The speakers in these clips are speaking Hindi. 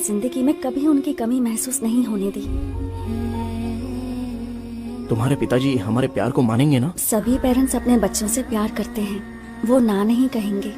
जिंदगी में कभी उनकी कमी महसूस नहीं होने दी। तुम्हारे पिताजी हमारे प्यार को मानेंगे ना? सभी पेरेंट्स अपने बच्चों से प्यार करते हैं, वो ना नहीं कहेंगे।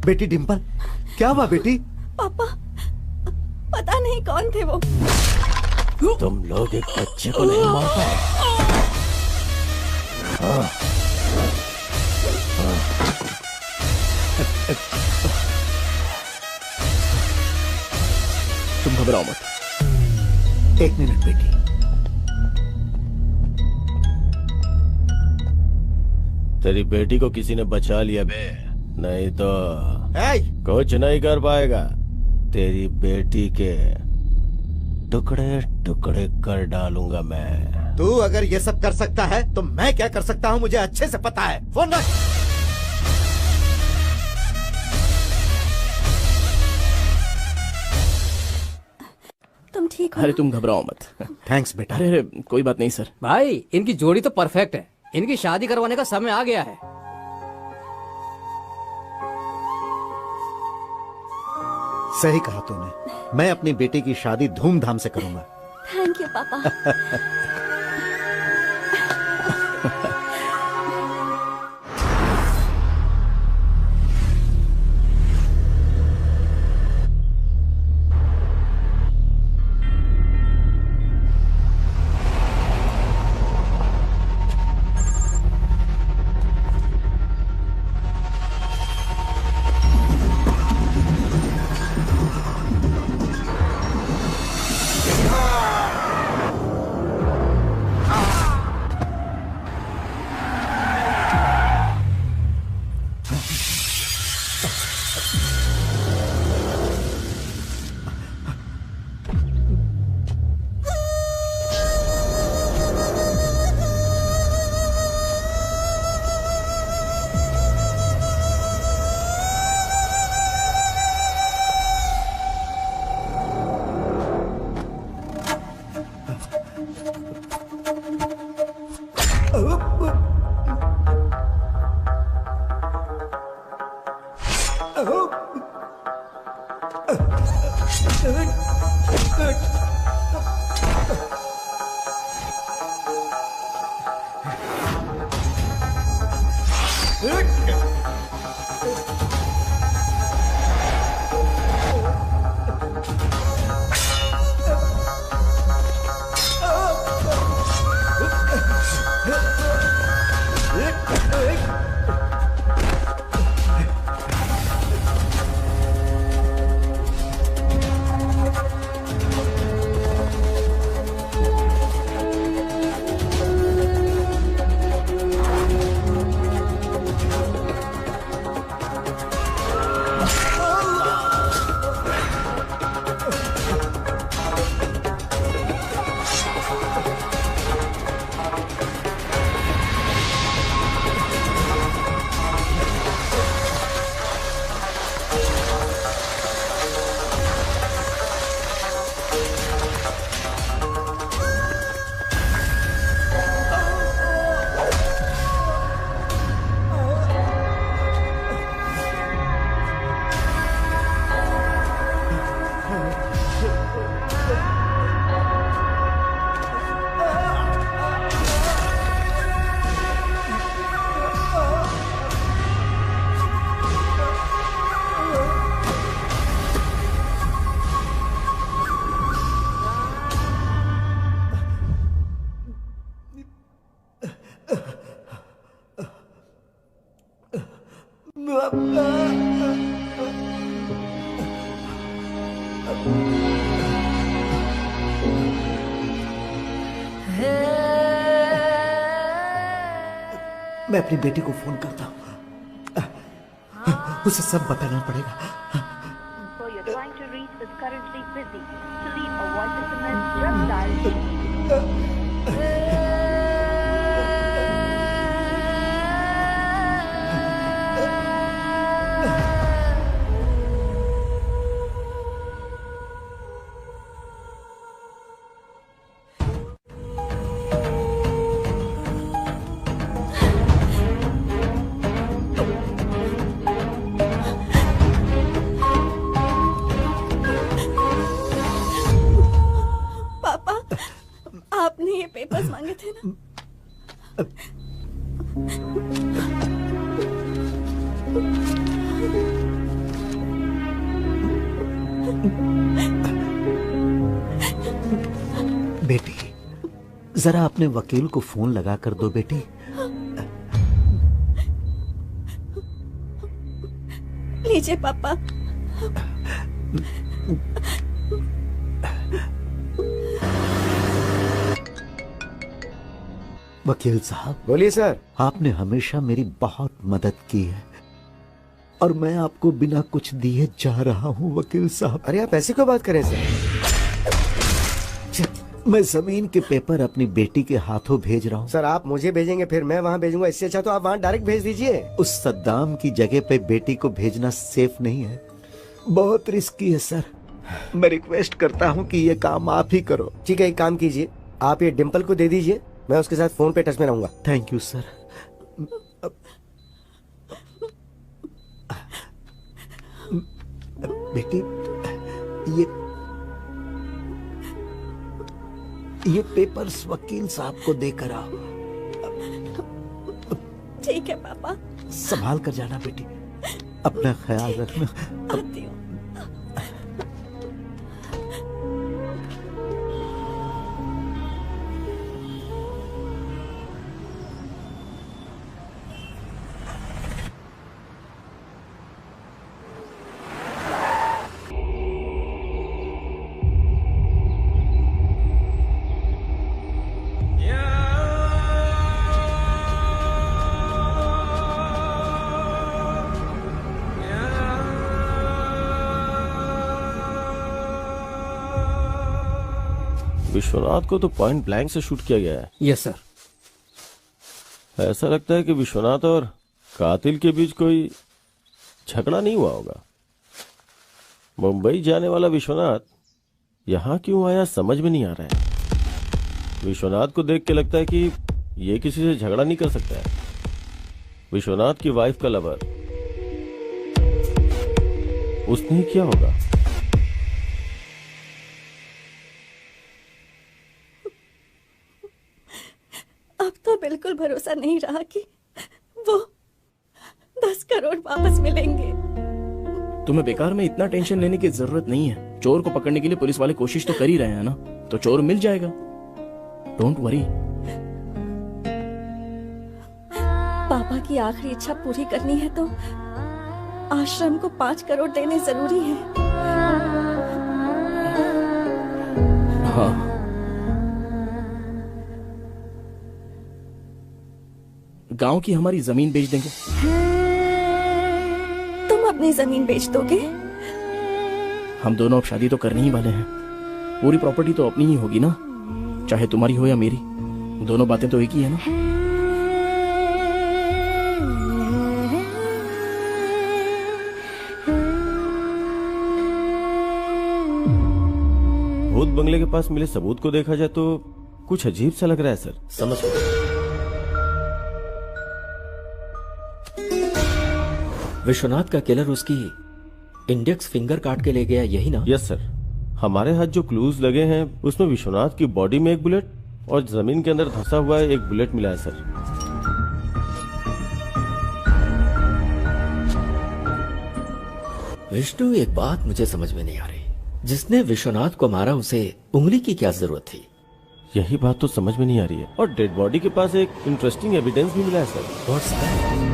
बेटी डिम्पल, क्या हुआ बेटी? पापा, पता नहीं कौन थे वो। तुम लोग एक बच्चे को नहीं मार पाए। तुम घबराओ मत। एक मिनट बेटी। तेरी बेटी को किसी ने बचा लिया बे, नहीं तो कुछ नहीं कर पाएगा। तेरी बेटी के टुकड़े टुकड़े कर डालूंगा मैं। तू अगर ये सब कर सकता है तो मैं क्या कर सकता हूँ मुझे अच्छे से पता है। फोन रख। तुम ठीक हो? अरे तुम घबराओ मत। थैंक्स बेटा। अरे कोई बात नहीं सर। भाई इनकी जोड़ी तो परफेक्ट है, इनकी शादी करवाने का समय आ गया है। सही कहा तूने, मैं अपनी बेटी की शादी धूमधाम से करूंगा। थैंक यू पापा। मैं अपनी बेटी को फोन करता हूँ, उसे सब बताना पड़ेगा। So you're trying to reach is currently busy. To leave a voice SMS, just dial. पापा, आपने ये पेपर्स मांगे थे ना? बेटी, जरा अपने वकील को फोन लगा कर दो बेटी। लीजिए पापा। वकील साहब, बोलिए सर। आपने हमेशा मेरी बहुत मदद की है और मैं आपको बिना कुछ दिए जा रहा हूँ वकील साहब। अरे आप ऐसी क्यों बात करें सर? मैं जमीन के पेपर अपनी बेटी के हाथों भेज रहा हूँ। सर आप मुझे भेजेंगे फिर मैं वहाँ भेजूंगा, इससे अच्छा तो आप वहाँ डायरेक्ट भेज दीजिए। उस सद्दाम की जगह पे बेटी को भेजना सेफ नहीं है, बहुत रिस्की है सर। मैं रिक्वेस्ट करता हूँ कि ये काम आप ही करो। ठीक है, एक काम कीजिए, आप ये डिम्पल को दे दीजिए, मैं उसके साथ फोन पे टच में रहूंगा। Thank you sir. बेटी, ये पेपर्स वकील साहब को देकर आओ। ठीक है पापा। संभाल कर जाना बेटी, अपना ख्याल रखना। आती हूँ। विश्वनाथ को तो पॉइंट ब्लैंक से शूट किया गया है। Yes sir. ऐसा लगता है कि विश्वनाथ और कातिल के बीच कोई झगड़ा नहीं हुआ होगा। मुंबई जाने वाला विश्वनाथ यहाँ क्यों आया समझ में नहीं आ रहा है। विश्वनाथ को देख के लगता है कि ये किसी से झगड़ा नहीं कर सकता है। विश्वनाथ की वाइफ का लवर, उसने ही किया होगा। भरोसा नहीं रहा कि वो 10 करोड़ वापस मिलेंगे। तुम्हें बेकार में इतना टेंशन लेने की जरूरत नहीं है। चोर को पकड़ने के लिए पुलिस वाले कोशिश तो कर ही रहे हैं ना, तो चोर मिल जाएगा। Don't worry. पापा की आखिरी इच्छा पूरी करनी है तो आश्रम को 5 करोड़ देने जरूरी है। हाँ, गांव की हमारी जमीन बेच देंगे। तुम अपनी जमीन बेच दोगे? हम दोनों अब शादी तो करने ही वाले हैं। पूरी प्रॉपर्टी तो अपनी ही होगी ना, चाहे तुम्हारी हो या मेरी। दोनों बातें तो एक ही है ना। भूत बंगले के पास मिले सबूत को देखा जाए तो कुछ अजीब सा लग रहा है सर। समझ विश्वनाथ का किलर उसकी इंडेक्स फिंगर काट के ले गया, यही ना? Yes sir. हमारे हाथ जो क्लूज लगे हैं उसमें विश्वनाथ की बॉडी में एक बुलेट और जमीन के अंदर धंसा हुआ एक बुलेट मिला है सर। विष्णु, एक बात मुझे समझ में नहीं आ रही। जिसने विश्वनाथ को मारा उसे उंगली की क्या जरूरत थी? यही बात तो समझ में नहीं आ रही है। और डेड बॉडी के पास एक इंटरेस्टिंग एविडेंस भी मिला है sir. What's that?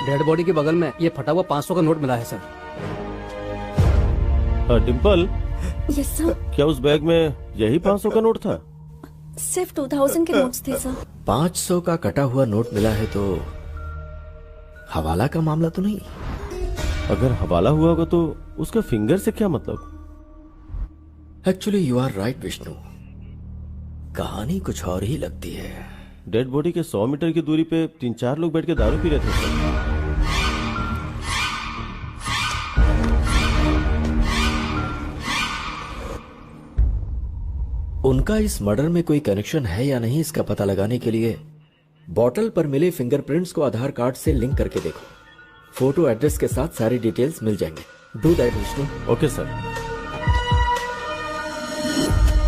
Dead body के बगल में ये फटा हुआ 500 का नोट मिला है सर। Dimple, yes sir. क्या उस बैग में यही 500 का नोट था? सिर्फ 2000 के नोट्स थे सर। 500 का कटा हुआ नोट मिला है तो हवाला का मामला तो नहीं? अगर हवाला हुआ होगा तो उसका फिंगर से क्या मतलब? Actually you are right Vishnu, कहानी कुछ और ही लगती है। डेड बॉडी के 100 मीटर की दूरी पे 3-4 लोग बैठ के दारू पी रहे थे सर। उनका इस मर्डर में कोई कनेक्शन है या नहीं, इसका पता लगाने के लिए बॉटल पर मिले फिंगरप्रिंट्स को आधार कार्ड से लिंक करके देखो। फोटो एड्रेस के साथ सारी डिटेल्स मिल जाएंगे। Do that Vishnu. Okay sir.